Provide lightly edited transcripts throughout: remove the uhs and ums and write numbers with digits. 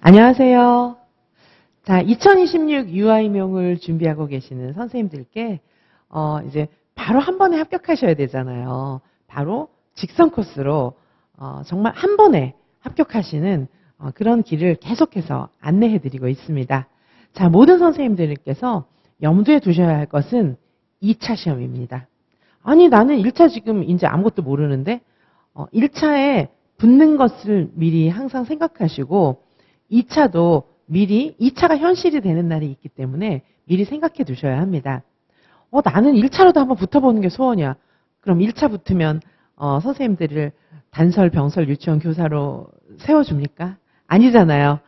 안녕하세요. 자, 2026 UI명을 준비하고 계시는 선생님들께 이제 바로 한 번에 합격하셔야 되잖아요. 바로 직선 코스로 정말 한 번에 합격하시는 그런 길을 계속해서 안내해드리고 있습니다. 자, 모든 선생님들께서 염두에 두셔야 할 것은 2차 시험입니다. 아니, 나는 1차 지금 이제 아무것도 모르는데 1차에 붙는 것을 미리 항상 생각하시고 2차도 미리 2차가 현실이 되는 날이 있기 때문에 미리 생각해 두셔야 합니다. 나는 1차로도 한번 붙어보는 게 소원이야. 그럼 1차 붙으면 선생님들을 단설, 병설, 유치원 교사로 세워줍니까? 아니잖아요.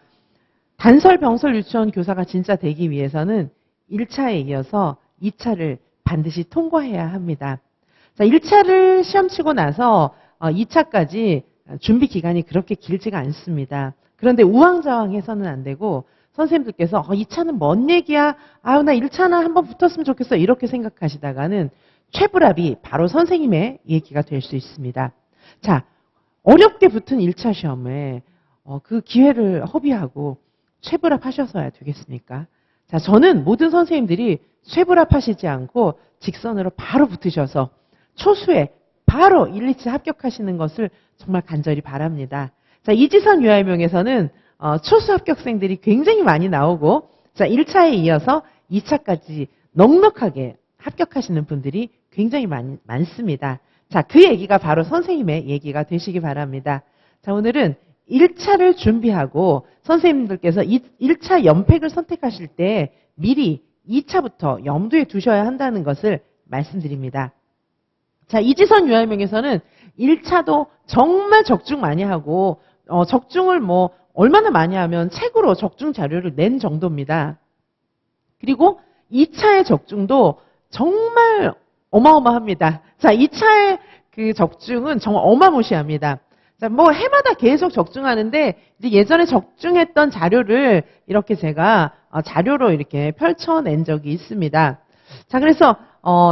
단설, 병설, 유치원 교사가 진짜 되기 위해서는 1차에 이어서 2차를 반드시 통과해야 합니다. 자, 1차를 시험 치고 나서 2차까지 준비 기간이 그렇게 길지가 않습니다. 그런데 우왕좌왕해서는 안 되고 선생님들께서 2차는 뭔 얘기야? 아유, 나 1차나 한번 붙었으면 좋겠어. 이렇게 생각하시다가는 최불합이 바로 선생님의 얘기가 될 수 있습니다. 자, 어렵게 붙은 1차 시험에 그 기회를 허비하고 최불합 하셔서야 되겠습니까? 자, 저는 모든 선생님들이 최불합 하시지 않고 직선으로 바로 붙으셔서 초수에 바로 1, 2차 합격하시는 것을 정말 간절히 바랍니다. 자, 이지선 유아명에서는 초수 합격생들이 굉장히 많이 나오고, 자, 1차에 이어서 2차까지 넉넉하게 합격하시는 분들이 굉장히 많습니다. 자, 그 얘기가 바로 선생님의 얘기가 되시기 바랍니다. 자, 오늘은 1차를 준비하고 선생님들께서 1차 연팩을 선택하실 때 미리 2차부터 염두에 두셔야 한다는 것을 말씀드립니다. 자, 이지선 유아명에서는 1차도 정말 적중 많이 하고 적중을 얼마나 많이 하면 책으로 적중 자료를 낸 정도입니다. 그리고 2차의 적중도 정말 어마어마합니다. 자, 2차의 그 적중은 정말 어마무시합니다. 자, 해마다 계속 적중하는데 이제 예전에 적중했던 자료를 이렇게 제가 자료로 이렇게 펼쳐낸 적이 있습니다. 자, 그래서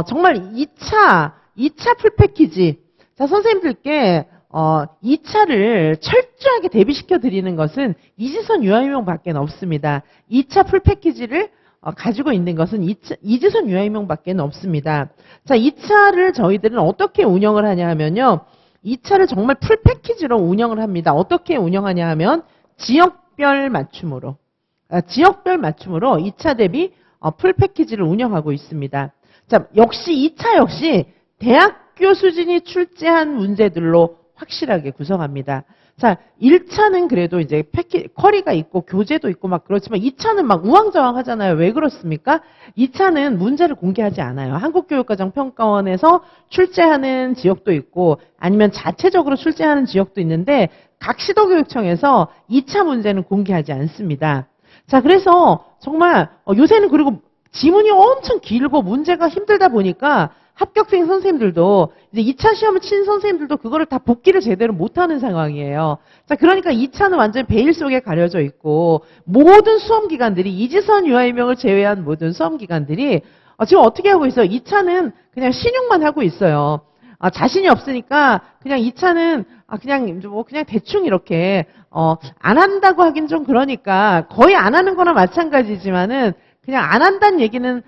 정말 2차 풀 패키지. 자, 선생님들께 2차를 철저하게 대비시켜 드리는 것은 이지선 유아유명밖에 없습니다. 2차 풀 패키지를 가지고 있는 것은 이지선 유아유명밖에 없습니다. 자, 2차를 저희들은 어떻게 운영을 하냐 하면요. 2차를 정말 풀 패키지로 운영을 합니다. 어떻게 운영하냐 하면 지역별 맞춤으로 2차 대비 풀 패키지를 운영하고 있습니다. 자, 역시 2차 역시 대학교 수준이 출제한 문제들로 확실하게 구성합니다. 자, 1차는 그래도 이제 쿼리가 있고 교재도 있고 막 그렇지만 2차는 막 우왕좌왕 하잖아요. 왜 그렇습니까? 2차는 문제를 공개하지 않아요. 한국교육과정평가원에서 출제하는 지역도 있고 아니면 자체적으로 출제하는 지역도 있는데 각 시도교육청에서 2차 문제는 공개하지 않습니다. 자, 그래서 정말 요새는 그리고 지문이 엄청 길고 문제가 힘들다 보니까 합격생 선생님들도 이제 2차 시험을 친 선생님들도 그거를 다 복기를 제대로 못하는 상황이에요. 자, 그러니까 2차는 완전 베일 속에 가려져 있고 모든 수험기관들이 이지선 유아유명을 제외한 모든 수험기관들이 지금 어떻게 하고 있어요? 2차는 그냥 신용만 하고 있어요. 자신이 없으니까 그냥 2차는 그냥 대충 이렇게 안 한다고 하긴 좀 그러니까 거의 안 하는 거나 마찬가지지만은 그냥 안 한다는 얘기는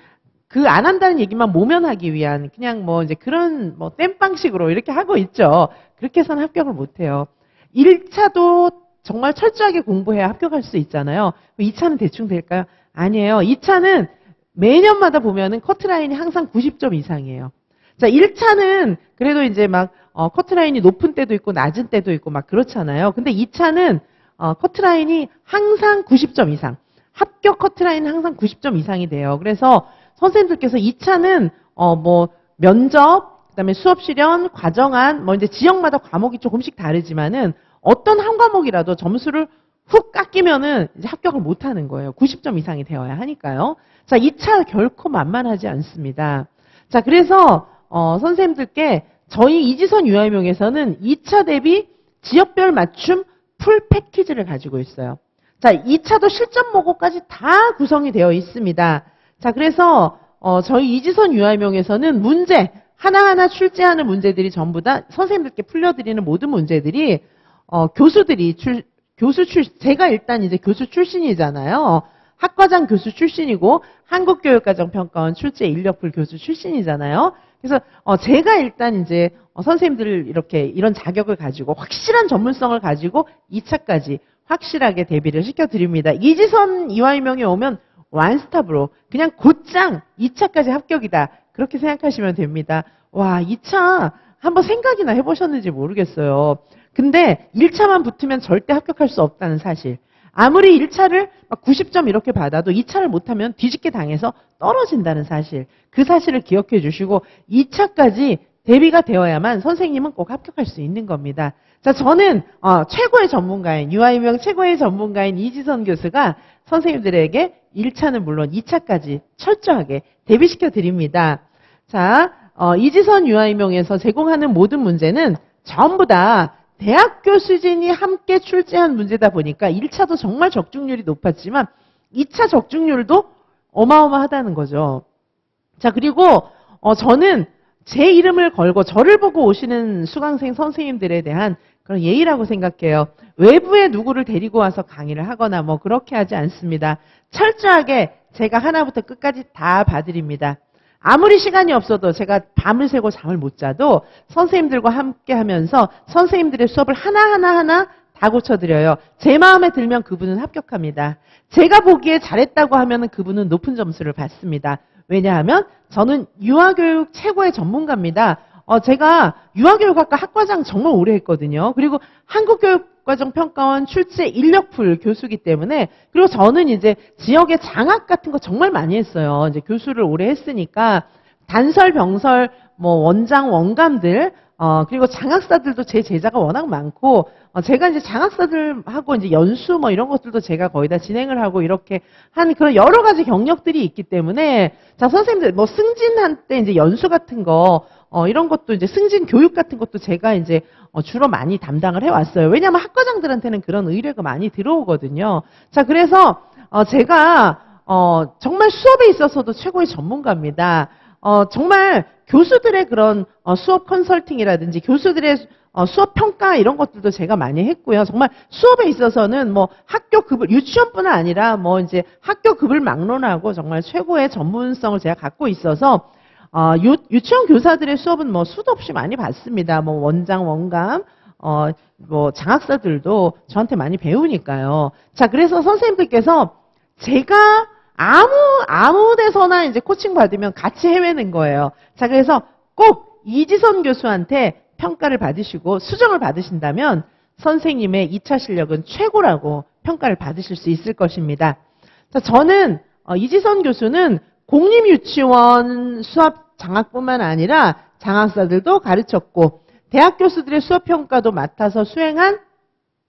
그 안 한다는 얘기만 모면하기 위한 그냥 이제 그런 땜빵식으로 이렇게 하고 있죠. 그렇게 해서는 합격을 못 해요. 1차도 정말 철저하게 공부해야 합격할 수 있잖아요. 2차는 대충 될까요? 아니에요. 2차는 매년마다 보면은 커트라인이 항상 90점 이상이에요. 자, 1차는 그래도 이제 커트라인이 높은 때도 있고 낮은 때도 있고 막 그렇잖아요. 근데 2차는 커트라인이 항상 90점 이상. 합격 커트라인은 항상 90점 이상이 돼요. 그래서 선생님들께서 2차는 면접, 그다음에 수업 실현, 과정안, 이제 지역마다 과목이 조금씩 다르지만은 어떤 한 과목이라도 점수를 훅 깎이면은 이제 합격을 못 하는 거예요. 90점 이상이 되어야 하니까요. 자, 2차 결코 만만하지 않습니다. 자, 그래서 선생님들께 저희 이지선 유아유명에서는 2차 대비 지역별 맞춤 풀 패키지를 가지고 있어요. 자, 2차도 실전 모고까지 다 구성이 되어 있습니다. 자, 그래서 저희 이지선 유아유명에서는 문제 하나하나 출제하는 문제들이 전부 다 선생님들께 풀려드리는 모든 문제들이 제가 일단 이제 교수 출신이잖아요. 학과장 교수 출신이고 한국교육과정평가원 출제 인력풀 교수 출신이잖아요. 그래서 제가 일단 이제 선생님들을 이렇게 이런 자격을 가지고 확실한 전문성을 가지고 2차까지 확실하게 대비를 시켜드립니다. 이지선 이화이명이 오면 완스톱으로 그냥 곧장 2차까지 합격이다. 그렇게 생각하시면 됩니다. 와, 2차 한번 생각이나 해보셨는지 모르겠어요. 근데 1차만 붙으면 절대 합격할 수 없다는 사실. 아무리 1차를 90점 이렇게 받아도 2차를 못하면 뒤집게 당해서 떨어진다는 사실. 그 사실을 기억해 주시고 2차까지 대비가 되어야만 선생님은 꼭 합격할 수 있는 겁니다. 자, 저는 최고의 전문가인, 유아이명 최고의 전문가인 이지선 교수가 선생님들에게 1차는 물론 2차까지 철저하게 대비시켜 드립니다. 자, 이지선 유아이명에서 제공하는 모든 문제는 전부 다 대학교 수진이 함께 출제한 문제다 보니까 1차도 정말 적중률이 높았지만 2차 적중률도 어마어마하다는 거죠. 자, 그리고 저는 제 이름을 걸고 저를 보고 오시는 수강생 선생님들에 대한 그런 예의라고 생각해요. 외부에 누구를 데리고 와서 강의를 하거나 뭐 그렇게 하지 않습니다. 철저하게 제가 하나부터 끝까지 다 봐드립니다. 아무리 시간이 없어도 제가 밤을 새고 잠을 못 자도 선생님들과 함께 하면서 선생님들의 수업을 하나하나 다 고쳐드려요. 제 마음에 들면 그분은 합격합니다. 제가 보기에 잘했다고 하면 그분은 높은 점수를 받습니다. 왜냐하면 저는 유아교육 최고의 전문가입니다. 제가 유아교육학과 학과장 정말 오래 했거든요. 그리고 한국교육과정평가원 출제 인력풀 교수기 때문에, 그리고 저는 이제 지역의 장학 같은 거 정말 많이 했어요. 이제 교수를 오래 했으니까 단설, 병설, 뭐 원장, 원감들, 그리고 장학사들도 제 제자가 워낙 많고, 제가 이제 장학사들하고 이제 연수 뭐 이런 것들도 제가 거의 다 진행을 하고 이렇게 한 그런 여러 가지 경력들이 있기 때문에, 자, 선생님들 뭐 승진한 때 이제 연수 같은 거, 이런 것도 이제 승진 교육 같은 것도 제가 이제 주로 많이 담당을 해왔어요. 왜냐하면 학과장들한테는 그런 의뢰가 많이 들어오거든요. 자, 그래서 제가 정말 수업에 있어서도 최고의 전문가입니다. 정말 교수들의 그런 수업 컨설팅이라든지 교수들의 수업 평가 이런 것들도 제가 많이 했고요. 정말 수업에 있어서는 뭐 학교 급을, 유치원뿐 아니라 뭐 이제 학교 급을 막론하고 정말 최고의 전문성을 제가 갖고 있어서 유치원 교사들의 수업은 뭐 수도 없이 많이 받습니다. 뭐 원장, 원감, 뭐 장학사들도 저한테 많이 배우니까요. 자, 그래서 선생님들께서 제가 아무 데서나 이제 코칭 받으면 같이 해외는 거예요. 자, 그래서 꼭 이지선 교수한테 평가를 받으시고 수정을 받으신다면 선생님의 2차 실력은 최고라고 평가를 받으실 수 있을 것입니다. 자, 저는 이지선 교수는 공립유치원 수업 장학뿐만 아니라 장학사들도 가르쳤고 대학 교수들의 수업 평가도 맡아서 수행한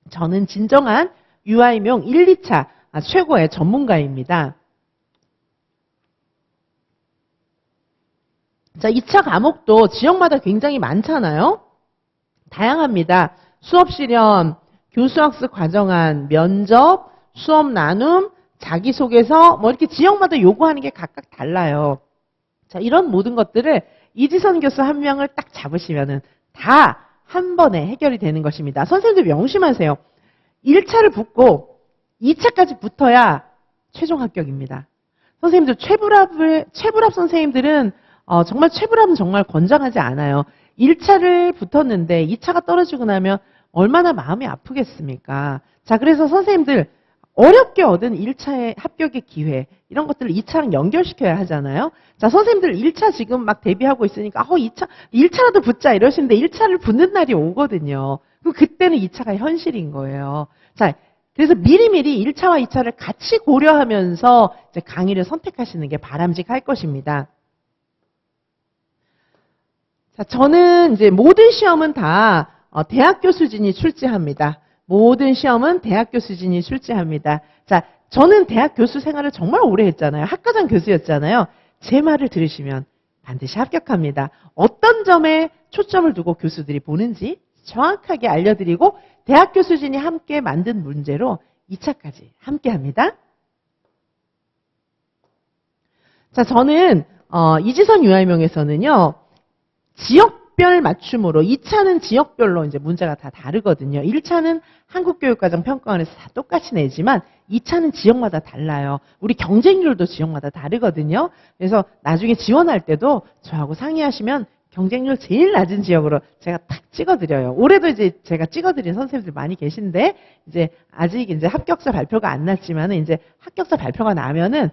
저는 진정한 유아이명 1, 2차 최고의 전문가입니다. 자, 2차 과목도 지역마다 굉장히 많잖아요. 다양합니다. 수업 실현, 교수학습 과정안, 면접, 수업 나눔, 자기소개서, 뭐 이렇게 지역마다 요구하는 게 각각 달라요. 자, 이런 모든 것들을 이지선 교수 한 명을 딱 잡으시면은 다 한 번에 해결이 되는 것입니다. 선생님들 명심하세요. 1차를 붙고 2차까지 붙어야 최종 합격입니다. 선생님들 최불합 선생님들은 정말 최불합은 정말 권장하지 않아요. 1차를 붙었는데 2차가 떨어지고 나면 얼마나 마음이 아프겠습니까? 자, 그래서 선생님들 어렵게 얻은 1차의 합격의 기회, 이런 것들을 2차랑 연결시켜야 하잖아요. 자, 선생님들 1차 지금 막 대비하고 있으니까 1차라도 붙자 이러시는데 1차를 붙는 날이 오거든요. 그럼 그때는 2차가 현실인 거예요. 자, 그래서 미리미리 1차와 2차를 같이 고려하면서 이제 강의를 선택하시는 게 바람직할 것입니다. 자, 저는 이제 모든 시험은 다 대학교 수준이 출제합니다. 모든 시험은 대학교 수준이 출제합니다. 자, 저는 대학 교수 생활을 정말 오래 했잖아요. 학과장 교수였잖아요. 제 말을 들으시면 반드시 합격합니다. 어떤 점에 초점을 두고 교수들이 보는지 정확하게 알려드리고 대학교 수준이 함께 만든 문제로 2차까지 함께 합니다. 자, 저는 이지선 유아이명에서는요. 지역 지역별 맞춤으로 2차는 지역별로 이제 문제가 다 다르거든요. 1차는 한국교육과정평가원에서 다 똑같이 내지만 2차는 지역마다 달라요. 우리 경쟁률도 지역마다 다르거든요. 그래서 나중에 지원할 때도 저하고 상의하시면 경쟁률 제일 낮은 지역으로 제가 탁 찍어드려요. 올해도 이제 제가 찍어드린 선생님들 많이 계신데, 이제 아직 이제 합격자 발표가 안 났지만은 이제 합격자 발표가 나면은,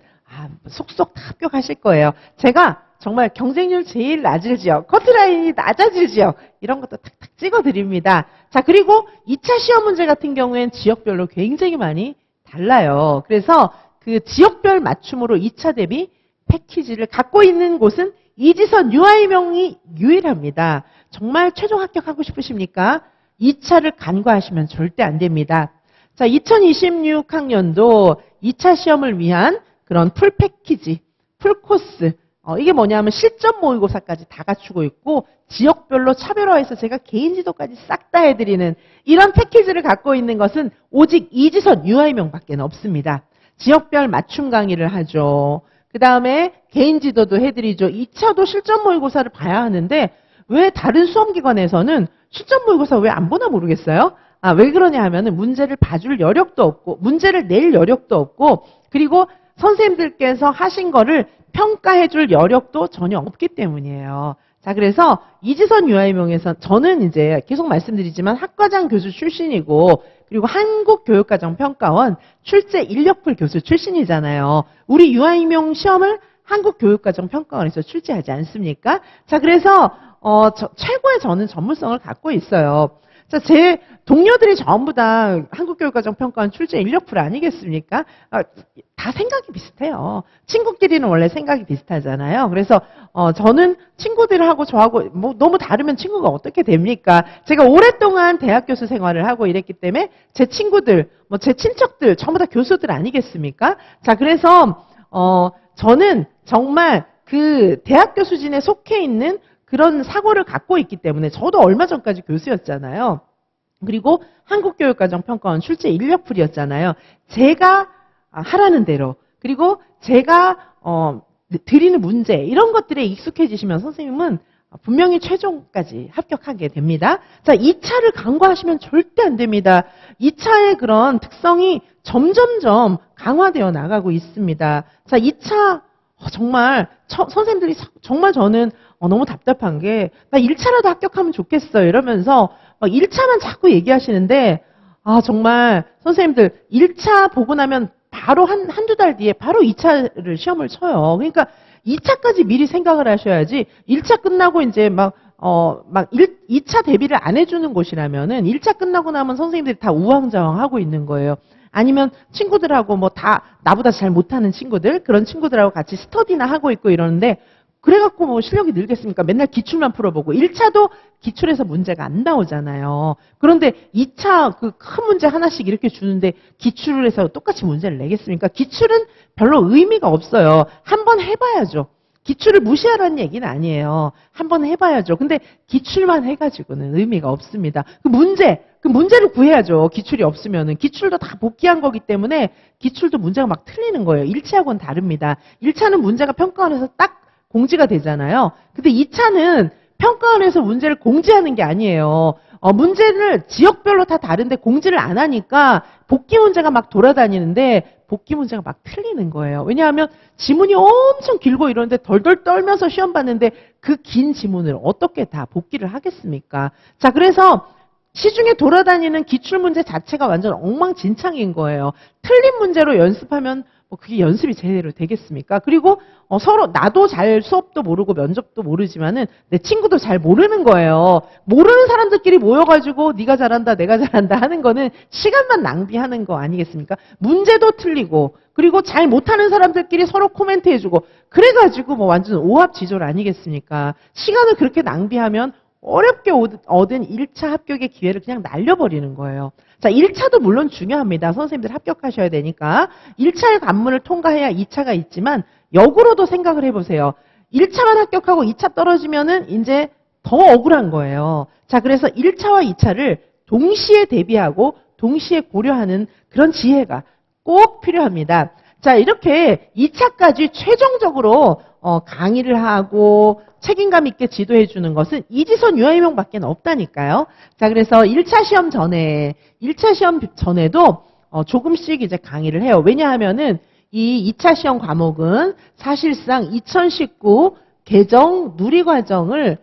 속속 다 합격하실 거예요. 제가 정말 경쟁률 제일 낮을 지역, 커트라인이 낮아질 지역, 이런 것도 탁탁 찍어드립니다. 자, 그리고 2차 시험 문제 같은 경우엔 지역별로 굉장히 많이 달라요. 그래서 그 지역별 맞춤으로 2차 대비 패키지를 갖고 있는 곳은 이지선 유아이명이 유일합니다. 정말 최종 합격하고 싶으십니까? 2차를 간과하시면 절대 안 됩니다. 자, 2026학년도 2차 시험을 위한 그런 풀 패키지, 풀 코스, 이게 뭐냐면 실전 모의고사까지 다 갖추고 있고 지역별로 차별화해서 제가 개인 지도까지 싹 다 해드리는 이런 패키지를 갖고 있는 것은 오직 이지선 유아이명밖에 없습니다. 지역별 맞춤 강의를 하죠. 그 다음에 개인 지도도 해드리죠. 2차도 실전 모의고사를 봐야 하는데 왜 다른 수험기관에서는 실전 모의고사 왜 안 보나 모르겠어요. 왜 그러냐 하면은 문제를 봐줄 여력도 없고 문제를 낼 여력도 없고 그리고 선생님들께서 하신 거를 평가해줄 여력도 전혀 없기 때문이에요. 자, 그래서 이지선 유아이명에서 저는 이제 계속 말씀드리지만 학과장 교수 출신이고 그리고 한국교육과정평가원 출제 인력풀 교수 출신이잖아요. 우리 유아이명 시험을 한국교육과정평가원에서 출제하지 않습니까? 자, 그래서 최고의 저는 전문성을 갖고 있어요. 자, 제 동료들이 전부 다 한국교육과정평가원 출제 인력풀 아니겠습니까? 다 생각이 비슷해요. 친구끼리는 원래 생각이 비슷하잖아요. 그래서 저는 친구들하고 저하고 뭐 너무 다르면 친구가 어떻게 됩니까? 제가 오랫동안 대학 교수 생활을 하고 이랬기 때문에 제 친구들, 뭐 제 친척들 전부 다 교수들 아니겠습니까? 자, 그래서 저는 정말 그 대학 교수진에 속해 있는 그런 사고를 갖고 있기 때문에 저도 얼마 전까지 교수였잖아요. 그리고 한국교육과정평가원 출제 인력풀이었잖아요. 제가 하라는 대로 그리고 제가 드리는 문제 이런 것들에 익숙해지시면 선생님은 분명히 최종까지 합격하게 됩니다. 자, 2차를 간과하시면 절대 안 됩니다. 2차의 그런 특성이 점점점 강화되어 나가고 있습니다. 자, 2차 정말 선생님들이 정말 저는 너무 답답한 게 나 1차라도 합격하면 좋겠어 이러면서 1차만 자꾸 얘기하시는데 정말 선생님들 1차 보고 나면 바로 한두 달 뒤에 바로 2차를 시험을 쳐요. 그러니까 2차까지 미리 생각을 하셔야지 1차 끝나고 이제 2차 대비를 안 해주는 곳이라면은 1차 끝나고 나면 선생님들이 다 우왕좌왕하고 있는 거예요. 아니면 친구들하고 뭐 다 나보다 잘 못하는 친구들 그런 친구들하고 같이 스터디나 하고 있고 이러는데 그래갖고 뭐 실력이 늘겠습니까? 맨날 기출만 풀어보고 1차도 기출에서 문제가 안 나오잖아요. 그런데 2차 그 큰 문제 하나씩 이렇게 주는데 기출을 해서 똑같이 문제를 내겠습니까? 기출은 별로 의미가 없어요. 한번 해봐야죠. 기출을 무시하라는 얘기는 아니에요. 한번 해봐야죠. 근데 기출만 해가지고는 의미가 없습니다. 그 문제를 구해야죠. 기출이 없으면은. 기출도 다 복귀한 거기 때문에 기출도 문제가 막 틀리는 거예요. 1차하고는 다릅니다. 1차는 문제가 평가원에서 딱 공지가 되잖아요. 근데 2차는 평가원에서 문제를 공지하는 게 아니에요. 문제를 지역별로 다 다른데 공지를 안 하니까 복귀 문제가 막 돌아다니는데 복귀 문제가 막 틀리는 거예요. 왜냐하면 지문이 엄청 길고 이러는데 덜덜 떨면서 시험 봤는데 그 긴 지문을 어떻게 다 복귀를 하겠습니까? 자, 그래서 시중에 돌아다니는 기출문제 자체가 완전 엉망진창인 거예요. 틀린 문제로 연습하면 그게 연습이 제대로 되겠습니까? 그리고 서로 나도 잘 수업도 모르고 면접도 모르지만은 내 친구도 잘 모르는 거예요. 모르는 사람들끼리 모여가지고 네가 잘한다 내가 잘한다 하는 거는 시간만 낭비하는 거 아니겠습니까? 문제도 틀리고 그리고 잘 못하는 사람들끼리 서로 코멘트 해주고 그래가지고 뭐 완전 오합지졸 아니겠습니까? 시간을 그렇게 낭비하면 어렵게 얻은 1차 합격의 기회를 그냥 날려버리는 거예요. 자, 1차도 물론 중요합니다. 선생님들 합격하셔야 되니까. 1차의 관문을 통과해야 2차가 있지만 역으로도 생각을 해보세요. 1차만 합격하고 2차 떨어지면은 이제 더 억울한 거예요. 자, 그래서 1차와 2차를 동시에 대비하고 동시에 고려하는 그런 지혜가 꼭 필요합니다. 자, 이렇게 2차까지 최종적으로 강의를 하고 책임감 있게 지도해 주는 것은 이지선 유아임용밖에 없다니까요. 자, 그래서 1차 시험 전에도 조금씩 이제 강의를 해요. 왜냐하면은 이 2차 시험 과목은 사실상 2019 개정 누리과정을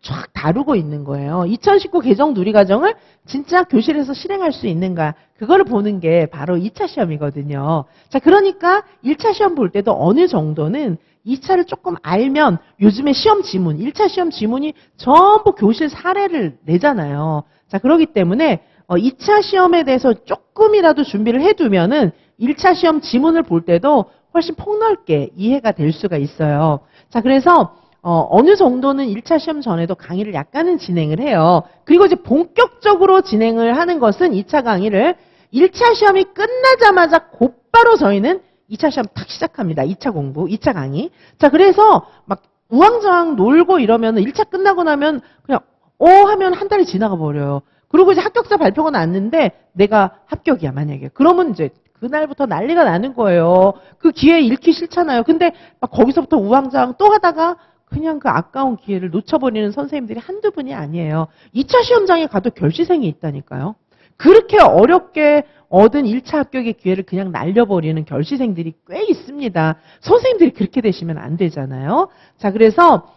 쫙 다루고 있는 거예요. 2019 개정 누리과정을 진짜 교실에서 실행할 수 있는가, 그거를 보는 게 바로 2차 시험이거든요. 자, 그러니까 1차 시험 볼 때도 어느 정도는 2차를 조금 알면, 요즘에 시험 지문, 1차 시험 지문이 전부 교실 사례를 내잖아요. 자, 그렇기 때문에 2차 시험에 대해서 조금이라도 준비를 해두면은 1차 시험 지문을 볼 때도 훨씬 폭넓게 이해가 될 수가 있어요. 자, 그래서 어느 정도는 1차 시험 전에도 강의를 약간은 진행을 해요. 그리고 이제 본격적으로 진행을 하는 것은 2차 강의를 1차 시험이 끝나자마자 곧바로 저희는 2차 시험 탁 시작합니다. 2차 공부, 2차 강의. 자, 그래서 막 우왕좌왕 놀고 이러면 1차 끝나고 나면 그냥 하면 한 달이 지나가 버려요. 그리고 이제 합격자 발표가 났는데 내가 합격이야, 만약에. 그러면 이제 그날부터 난리가 나는 거예요. 그 기회 잃기 싫잖아요. 근데 막 거기서부터 우왕좌왕 또 하다가 그냥 그 아까운 기회를 놓쳐버리는 선생님들이 한두 분이 아니에요. 2차 시험장에 가도 결시생이 있다니까요. 그렇게 어렵게 얻은 1차 합격의 기회를 그냥 날려버리는 결시생들이 꽤 있습니다. 선생님들이 그렇게 되시면 안 되잖아요. 자, 그래서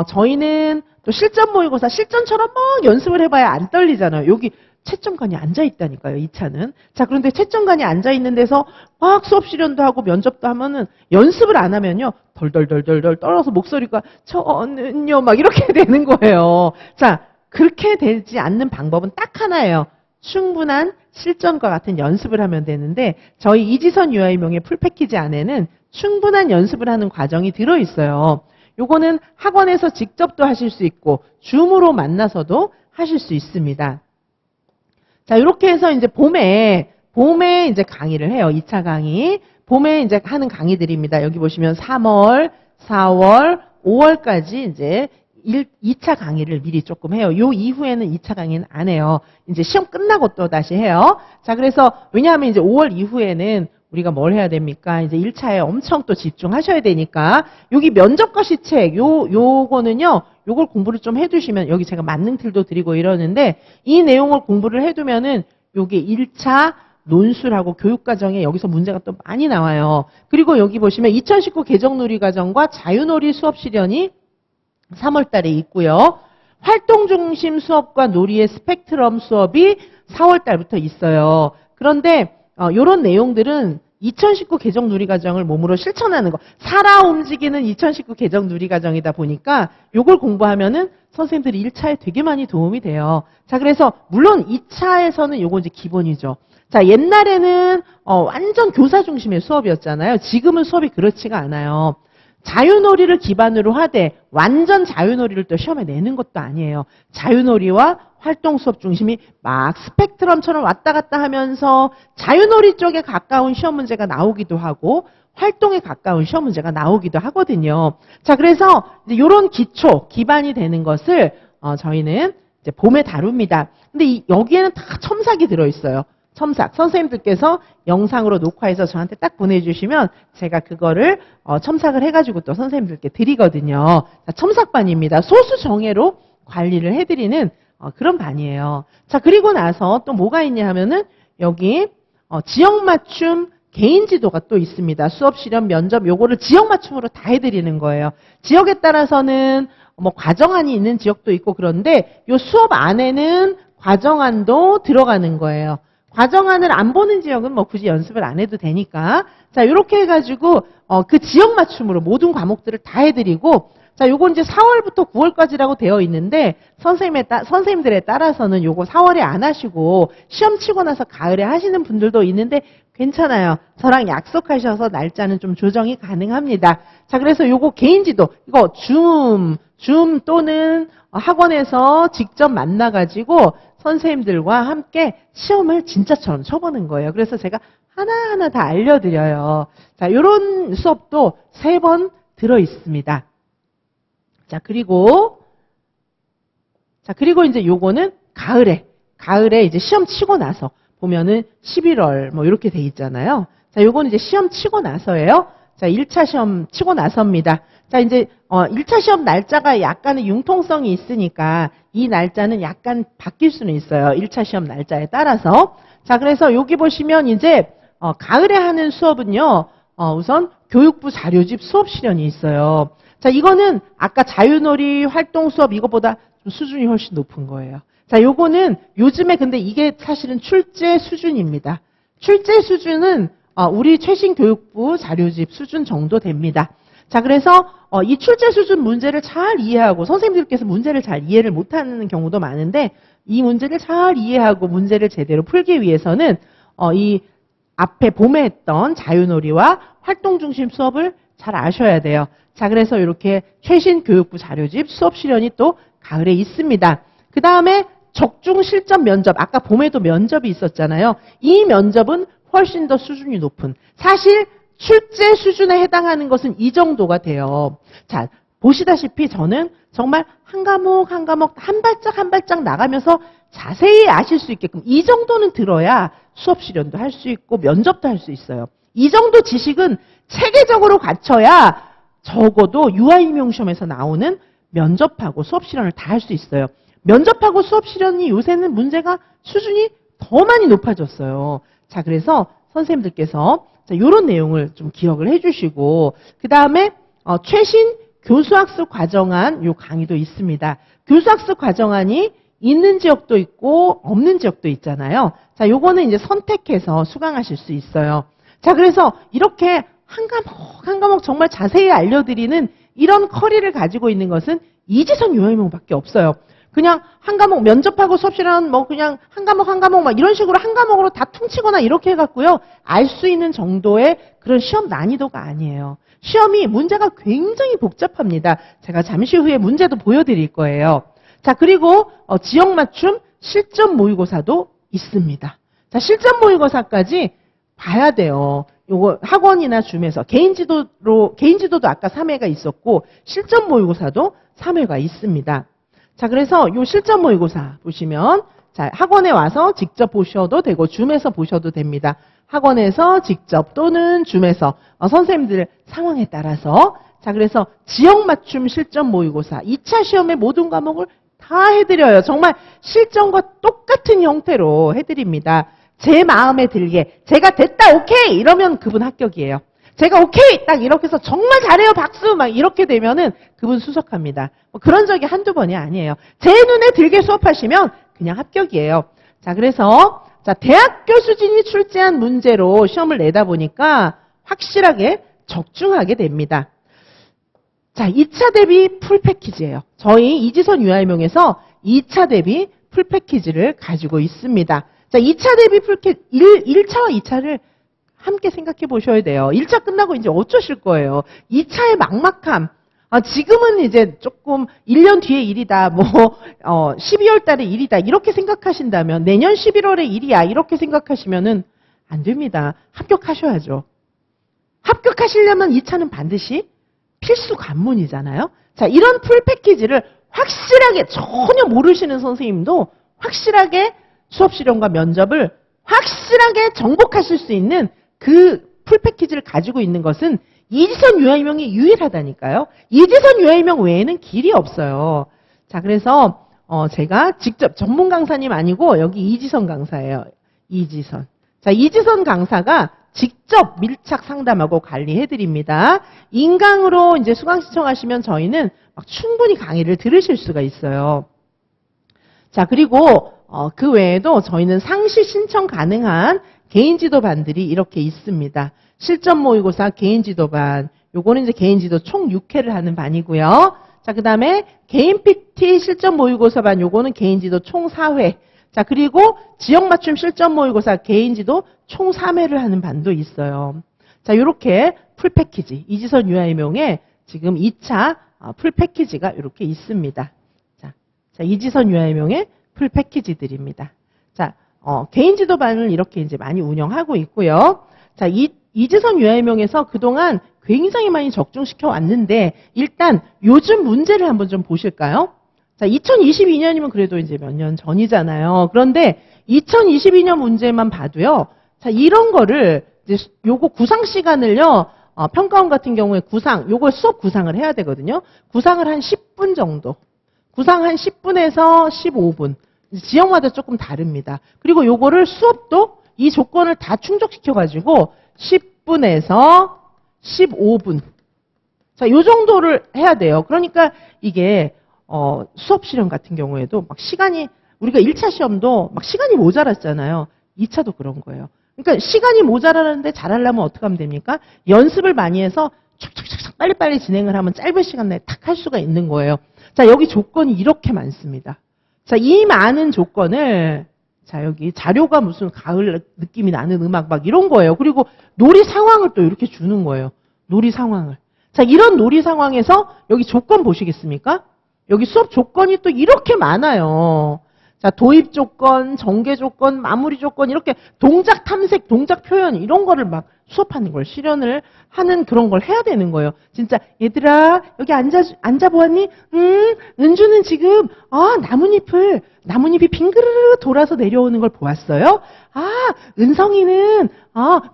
저희는 또 실전 모의고사, 실전처럼 막 연습을 해봐야 안 떨리잖아요. 여기 채점관이 앉아있다니까요, 2차는. 자, 그런데 채점관이 앉아있는 데서 막 수업 실현도 하고 면접도 하면은 연습을 안 하면요, 덜덜덜덜덜 떨어서 목소리가 저는요, 막 이렇게 되는 거예요. 자, 그렇게 되지 않는 방법은 딱 하나예요. 충분한 실전과 같은 연습을 하면 되는데, 저희 이지선 유아임용의 풀패키지 안에는 충분한 연습을 하는 과정이 들어있어요. 요거는 학원에서 직접도 하실 수 있고 줌으로 만나서도 하실 수 있습니다. 자, 이렇게 해서 이제 봄에 이제 강의를 해요. 2차 강의. 봄에 이제 하는 강의들입니다. 여기 보시면 3월, 4월, 5월까지 이제 2차 강의를 미리 조금 해요. 요 이후에는 2차 강의는 안 해요. 이제 시험 끝나고 또 다시 해요. 자, 그래서 왜냐하면 이제 5월 이후에는 우리가 뭘 해야 됩니까? 이제 1차에 엄청 또 집중하셔야 되니까, 여기 면접과 시책, 요거는요, 요걸 공부를 좀 해두시면, 여기 제가 만능틀도 드리고 이러는데, 이 내용을 공부를 해두면은, 요게 1차 논술하고 교육과정에 여기서 문제가 또 많이 나와요. 그리고 여기 보시면 2019 개정놀이과정과 자유놀이 수업 실현이 3월 달에 있고요. 활동중심 수업과 놀이의 스펙트럼 수업이 4월 달부터 있어요. 그런데 이런 내용들은 2019 개정 누리과정을 몸으로 실천하는 거, 살아 움직이는 2019 개정 누리과정이다 보니까 요걸 공부하면은 선생님들이 1차에 되게 많이 도움이 돼요. 자, 그래서 물론 2차에서는 요거 이제 기본이죠. 자, 옛날에는 완전 교사 중심의 수업이었잖아요. 지금은 수업이 그렇지가 않아요. 자유놀이를 기반으로 하되 완전 자유놀이를 또 시험에 내는 것도 아니에요. 자유놀이와 활동 수업 중심이 막 스펙트럼처럼 왔다 갔다 하면서 자유놀이 쪽에 가까운 시험 문제가 나오기도 하고 활동에 가까운 시험 문제가 나오기도 하거든요. 자, 그래서 이제 이런 기초, 기반이 되는 것을 저희는 이제 봄에 다룹니다. 근데 여기에는 다 첨삭이 들어있어요. 첨삭. 선생님들께서 영상으로 녹화해서 저한테 딱 보내주시면 제가 그거를 첨삭을 해가지고 또 선생님들께 드리거든요. 자, 첨삭반입니다. 소수 정예로 관리를 해드리는 그런 반이에요. 자, 그리고 나서 또 뭐가 있냐 하면은 여기 지역 맞춤 개인 지도가 또 있습니다. 수업 실현 면접 요거를 지역 맞춤으로 다 해드리는 거예요. 지역에 따라서는 뭐 과정안이 있는 지역도 있고 그런데 요 수업 안에는 과정안도 들어가는 거예요. 과정안을 안 보는 지역은 뭐 굳이 연습을 안 해도 되니까. 자, 요렇게 해가지고, 그 지역 맞춤으로 모든 과목들을 다 해드리고, 자, 요건 이제 4월부터 9월까지라고 되어 있는데, 선생님들에 따라서는 요거 4월에 안 하시고, 시험 치고 나서 가을에 하시는 분들도 있는데, 괜찮아요. 저랑 약속하셔서 날짜는 좀 조정이 가능합니다. 자, 그래서 요거 개인지도, 이거 줌 또는 학원에서 직접 만나가지고, 선생님들과 함께 시험을 진짜처럼 쳐보는 거예요. 그래서 제가 하나하나 다 알려드려요. 자, 요런 수업도 3번 들어있습니다. 자, 그리고 이제 요거는 가을에 이제 시험 치고 나서 보면은 11월 뭐 이렇게 돼 있잖아요. 자, 요거는 이제 시험 치고 나서예요. 자, 1차 시험 치고 나서입니다. 자, 이제 1차 시험 날짜가 약간의 융통성이 있으니까 이 날짜는 약간 바뀔 수는 있어요. 1차 시험 날짜에 따라서. 자, 그래서 여기 보시면 이제 가을에 하는 수업은요. 우선 교육부 자료집 수업 실현이 있어요. 자, 이거는 아까 자유놀이 활동 수업 이거보다 좀 수준이 훨씬 높은 거예요. 자, 요거는 요즘에 근데 이게 사실은 출제 수준입니다. 출제 수준은 우리 최신 교육부 자료집 수준 정도 됩니다. 자, 그래서 이 출제 수준 문제를 잘 이해하고 선생님들께서 문제를 잘 이해를 못하는 경우도 많은데 이 문제를 잘 이해하고 문제를 제대로 풀기 위해서는 이 앞에 봄에 했던 자유놀이와 활동중심 수업을 잘 아셔야 돼요. 자, 그래서 이렇게 최신 교육부 자료집 수업 실현이 또 가을에 있습니다. 그 다음에 적중 실전 면접, 아까 봄에도 면접이 있었잖아요. 이 면접은 훨씬 더 수준이 높은, 사실 출제 수준에 해당하는 것은 이 정도가 돼요. 자, 보시다시피 저는 정말 한 과목 한 과목 한 발짝 한 발짝 나가면서 자세히 아실 수 있게끔 이 정도는 들어야 수업 실현도 할 수 있고 면접도 할 수 있어요. 이 정도 지식은 체계적으로 갖춰야 적어도 유아임용시험에서 나오는 면접하고 수업 실현을 다 할 수 있어요. 면접하고 수업 실현이 요새는 문제가 수준이 더 많이 높아졌어요. 자, 그래서 선생님들께서 이런 내용을 좀 기억을 해주시고, 그 다음에 최신 교수학습 과정안 요 강의도 있습니다. 교수학습 과정안이 있는 지역도 있고 없는 지역도 있잖아요. 자, 요거는 이제 선택해서 수강하실 수 있어요. 자, 그래서 이렇게 한 과목 한 과목 정말 자세히 알려드리는 이런 커리를 가지고 있는 것은 이지선 유아임용밖에 없어요. 그냥 한 과목 면접하고 수업 실현 뭐 그냥 한 과목 막 이런 식으로 한 과목으로 다 퉁치거나 이렇게 해갖고요. 알 수 있는 정도의 그런 시험 난이도가 아니에요. 시험이 문제가 굉장히 복잡합니다. 제가 잠시 후에 문제도 보여드릴 거예요. 자, 그리고 지역 맞춤 실전 모의고사도 있습니다. 자, 실전 모의고사까지 봐야 돼요. 요거 학원이나 줌에서 개인지도도 아까 3회가 있었고 실전 모의고사도 3회가 있습니다. 자, 그래서 요 실전 모의고사 보시면 자, 학원에 와서 직접 보셔도 되고 줌에서 보셔도 됩니다. 학원에서 직접 또는 줌에서 선생님들 상황에 따라서. 자, 그래서 지역 맞춤 실전 모의고사 2차 시험의 모든 과목을 다 해드려요. 정말 실전과 똑같은 형태로 해드립니다. 제 마음에 들게 제가 됐다 오케이 이러면 그분 합격이에요. 제가 오케이 딱 이렇게 해서 정말 잘해요 박수 막 이렇게 되면은 그분 수석합니다. 그런 적이 한두 번이 아니에요. 제 눈에 들게 수업하시면 그냥 합격이에요. 자, 그래서 자, 대학교 수준이 출제한 문제로 시험을 내다 보니까 확실하게 적중하게 됩니다. 자, 2차 대비 풀 패키지예요. 저희 이지선 유아임용에서 2차 대비 풀 패키지를 가지고 있습니다. 자, 2차 대비 풀 패키지 1차와 2차를 함께 생각해 보셔야 돼요. 1차 끝나고 이제 어쩌실 거예요? 2차의 막막함. 지금은 이제 조금 1년 뒤의 일이다. 12월 달의 일이다. 이렇게 생각하신다면 내년 11월의 일이야. 이렇게 생각하시면은 안 됩니다. 합격하셔야죠. 합격하시려면 2차는 반드시 필수 관문이잖아요. 자, 이런 풀 패키지를 확실하게 전혀 모르시는 선생님도 확실하게 수업 실현과 면접을 확실하게 정복하실 수 있는 그 풀 패키지를 가지고 있는 것은 이지선 유아임용이 유일하다니까요. 이지선 유아임용 외에는 길이 없어요. 자, 그래서 제가 직접 전문 강사님 아니고 여기 이지선 강사예요. 이지선. 자, 이지선 강사가 직접 밀착 상담하고 관리해드립니다. 인강으로 이제 수강 신청하시면 저희는 막 충분히 강의를 들으실 수가 있어요. 자, 그리고 그 외에도 저희는 상시 신청 가능한 개인지도반들이 이렇게 있습니다. 실전 모의고사 개인지도반, 요거는 이제 개인지도 총 6회를 하는 반이고요. 자, 그 다음에 개인 PT 실전 모의고사반, 요거는 개인지도 총 4회. 자, 그리고 지역 맞춤 실전 모의고사 개인지도 총 3회를 하는 반도 있어요. 자, 요렇게 풀 패키지, 이지선 유아임용에 지금 2차 풀 패키지가 이렇게 있습니다. 자, 이지선 유아임용의 풀 패키지들입니다. 자, 개인지도반을 이렇게 이제 많이 운영하고 있고요. 자, 이지선 유아임용에서 그동안 굉장히 많이 적중시켜 왔는데 일단 요즘 문제를 한번 좀 보실까요? 자, 2022년이면 그래도 이제 몇 년 전이잖아요. 그런데 2022년 문제만 봐도요. 자, 이런 거를 이제 요거 구상 시간을요. 평가원 같은 경우에 구상, 요걸 수업 구상을 해야 되거든요. 구상을 한 10분 정도. 구상 한 10분에서 15분. 지역마다 조금 다릅니다. 그리고 요거를 수업도 이 조건을 다 충족시켜가지고 10분에서 15분. 자, 요 정도를 해야 돼요. 그러니까 이게, 수업 실험 같은 경우에도 막 시간이, 우리가 1차 시험도 막 시간이 모자랐잖아요. 2차도 그런 거예요. 그러니까 시간이 모자라는데 잘하려면 어떻게 하면 됩니까? 연습을 많이 해서 촥촥촥 빨리빨리 진행을 하면 짧은 시간 내에 탁 할 수가 있는 거예요. 자, 여기 조건이 이렇게 많습니다. 자, 이 많은 조건을, 자, 여기 자료가 무슨 가을 느낌이 나는 음악 막 이런 거예요. 그리고 놀이 상황을 또 이렇게 주는 거예요. 놀이 상황을. 자, 이런 놀이 상황에서 여기 조건 보시겠습니까? 여기 수업 조건이 또 이렇게 많아요. 자, 도입 조건, 전개 조건, 마무리 조건, 이렇게 동작 탐색, 동작 표현, 이런 거를 막 수업하는 걸, 실현을 하는 그런 걸 해야 되는 거예요. 진짜, 얘들아, 여기 앉아보았니? 은주는 지금, 나뭇잎이 빙그르르 돌아서 내려오는 걸 보았어요? 은성이는,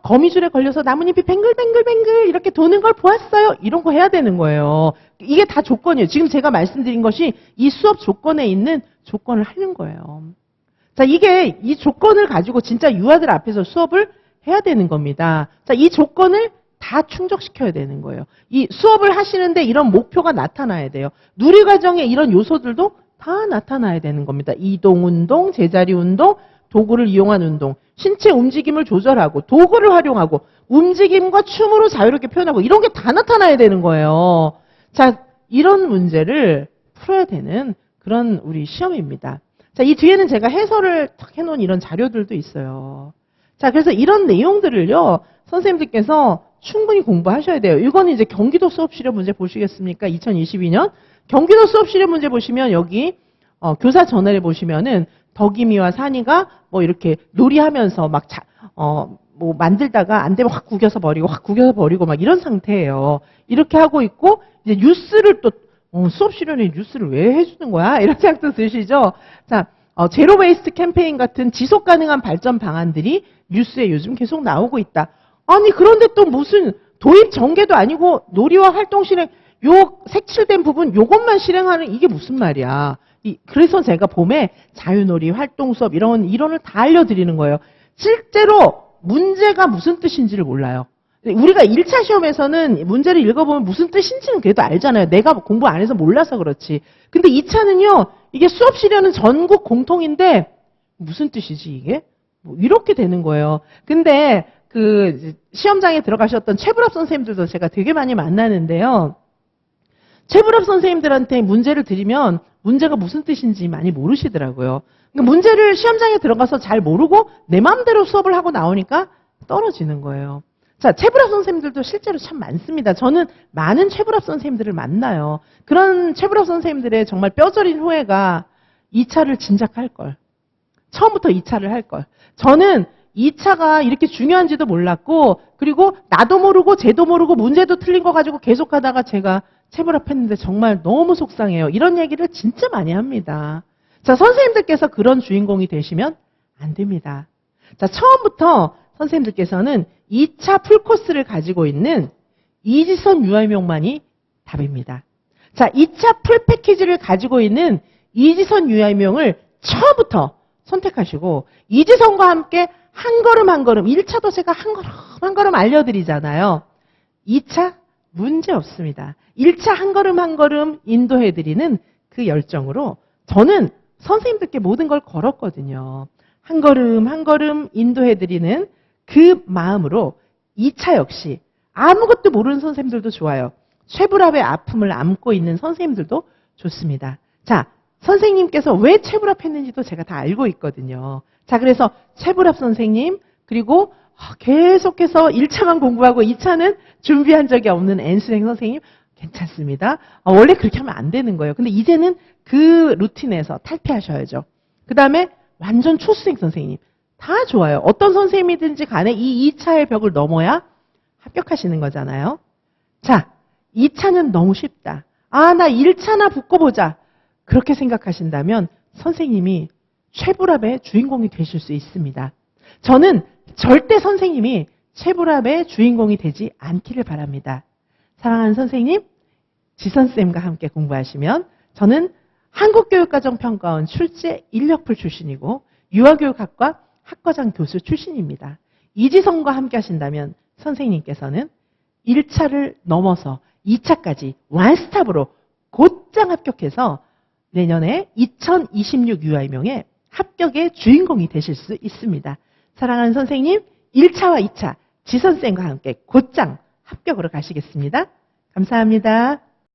거미줄에 걸려서 나뭇잎이 뱅글뱅글뱅글 이렇게 도는 걸 보았어요? 이런 거 해야 되는 거예요. 이게 다 조건이에요. 지금 제가 말씀드린 것이 이 수업 조건에 있는 조건을 하는 거예요. 자, 이게 이 조건을 가지고 진짜 유아들 앞에서 수업을 해야 되는 겁니다. 자, 이 조건을 다 충족시켜야 되는 거예요. 이 수업을 하시는데 이런 목표가 나타나야 돼요. 누리과정에 이런 요소들도 다 나타나야 되는 겁니다. 이동 운동, 제자리 운동, 도구를 이용한 운동, 신체 움직임을 조절하고 도구를 활용하고 움직임과 춤으로 자유롭게 표현하고 이런 게 다 나타나야 되는 거예요. 자, 이런 문제를 풀어야 되는 그런 우리 시험입니다. 자, 이 뒤에는 제가 해설을 탁 해놓은 이런 자료들도 있어요. 자, 그래서 이런 내용들을요, 선생님들께서 충분히 공부하셔야 돼요. 이거는 이제 경기도 수업실험 문제 보시겠습니까? 2022년. 경기도 수업실험 문제 보시면 여기, 교사 전화를 보시면은 덕이미와 산이가 뭐 이렇게 놀이하면서 막 뭐 만들다가 안 되면 확 구겨서 버리고 막 이런 상태예요. 이렇게 하고 있고, 이제 뉴스를 또, 수업 실현에 뉴스를 왜 해주는 거야? 이런 생각도 드시죠? 자, 제로 웨이스트 캠페인 같은 지속 가능한 발전 방안들이 뉴스에 요즘 계속 나오고 있다. 아니, 그런데 또 무슨 도입 전개도 아니고 놀이와 활동 실행, 요 색칠된 부분, 요것만 실행하는 이게 무슨 말이야. 그래서 제가 봄에 자유놀이, 활동 수업, 이런 이론을 다 알려드리는 거예요. 실제로 문제가 무슨 뜻인지를 몰라요. 우리가 1차 시험에서는 문제를 읽어보면 무슨 뜻인지는 그래도 알잖아요. 내가 공부 안 해서 몰라서 그렇지. 근데 2차는요, 이게 수업 실현은 전국 공통인데, 무슨 뜻이지, 이게? 뭐 이렇게 되는 거예요. 근데, 시험장에 들어가셨던 최불합 선생님들도 제가 되게 많이 만나는데요. 최불합 선생님들한테 문제를 드리면, 문제가 무슨 뜻인지 많이 모르시더라고요. 그러니까 문제를 시험장에 들어가서 잘 모르고 내 마음대로 수업을 하고 나오니까 떨어지는 거예요. 자, 최불합 선생님들도 실제로 참 많습니다. 저는 많은 최불합 선생님들을 만나요. 그런 최불합 선생님들의 정말 뼈저린 후회가 2차를 진작 할 걸. 처음부터 2차를 할 걸. 저는 2차가 이렇게 중요한지도 몰랐고, 그리고 나도 모르고 쟤도 모르고 문제도 틀린 거 가지고 계속 하다가 제가 최불합 했는데 정말 너무 속상해요. 이런 얘기를 진짜 많이 합니다. 자, 선생님들께서 그런 주인공이 되시면 안 됩니다. 자, 처음부터 선생님들께서는 2차 풀코스를 가지고 있는 이지선 유아임용만이 답입니다. 자, 2차 풀 패키지를 가지고 있는 이지선 유아임용을 처음부터 선택하시고 이지선과 함께 한 걸음 한 걸음, 1차도 제가 한 걸음 한 걸음 알려드리잖아요. 2차 문제 없습니다. 1차 한 걸음 한 걸음 인도해드리는 그 열정으로 저는 선생님들께 모든 걸 걸었거든요. 한 걸음 한 걸음 인도해드리는 그 마음으로 2차 역시 아무것도 모르는 선생님들도 좋아요. 최불합의 아픔을 안고 있는 선생님들도 좋습니다. 자, 선생님께서 왜 최불합 했는지도 제가 다 알고 있거든요. 자, 그래서 최불합 선생님, 그리고 계속해서 1차만 공부하고 2차는 준비한 적이 없는 N수행 선생님, 괜찮습니다. 원래 그렇게 하면 안 되는 거예요. 근데 이제는 그 루틴에서 탈피하셔야죠. 그 다음에 완전 초수생 선생님, 다 좋아요. 어떤 선생님이든지 간에 이 2차의 벽을 넘어야 합격하시는 거잖아요. 자, 2차는 너무 쉽다. 나 1차나 붙고보자. 그렇게 생각하신다면 선생님이 최불합의 주인공이 되실 수 있습니다. 저는 절대 선생님이 체불합의 주인공이 되지 않기를 바랍니다. 사랑하는 선생님, 지선쌤과 함께 공부하시면 저는 한국교육과정평가원 출제 인력풀 출신이고 유아교육학과 학과장 교수 출신입니다. 이지성과 함께 하신다면 선생님께서는 1차를 넘어서 2차까지 완스탑으로 곧장 합격해서 내년에 2026 유아이명의 합격의 주인공이 되실 수 있습니다. 사랑하는 선생님, 1차와 2차 지선쌤과 함께 곧장 합격으로 가시겠습니다. 감사합니다.